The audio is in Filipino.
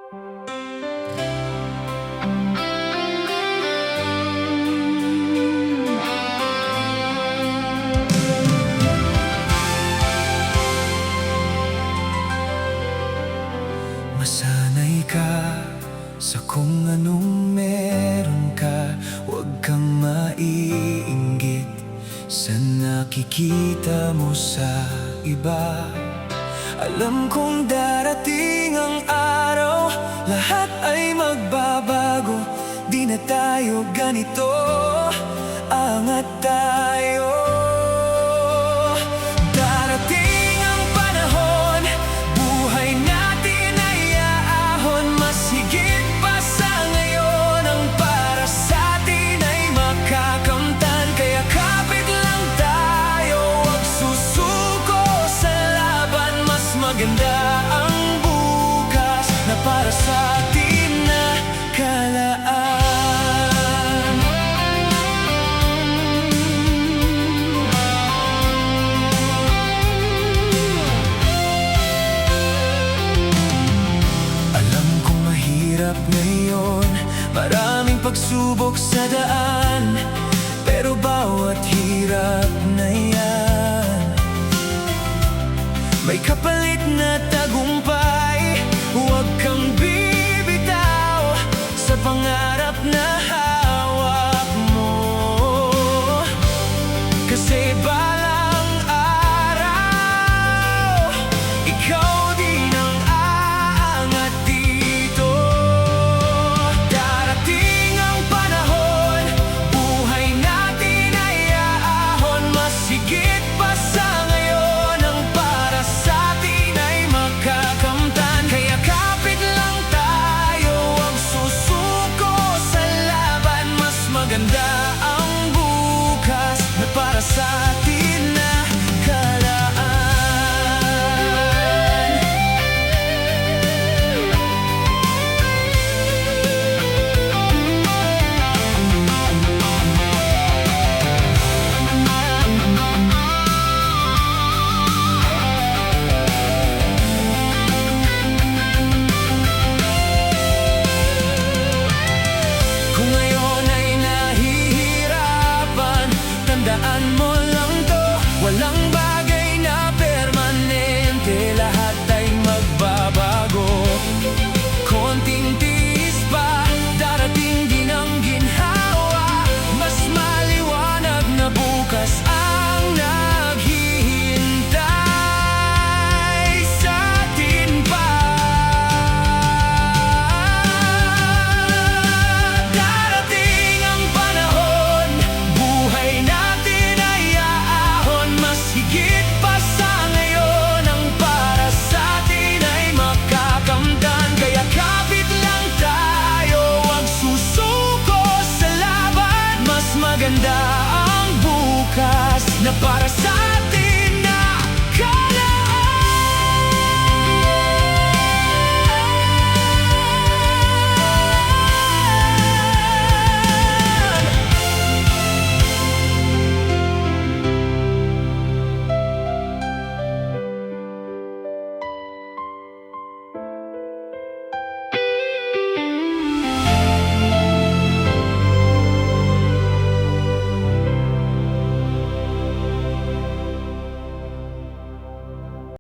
Masanay ka sa kung anong meron ka. Huwag kang maiinggit sa nakikita mo sa iba. Alam kong darating ang araw, lahat ay magbabago. Di na tayo ganito, angat tayo. Darating ang panahon, buhay natin ay aahon. Mas higit pa sa ngayon, ang para sa atin ay makakamtan. Kaya kapit lang tayo, huwag susuko sa laban. Mas maganda ang bukas na para sa atin na kalaan. Alam kong mahirap ngayon, maraming pagsubok sa daan.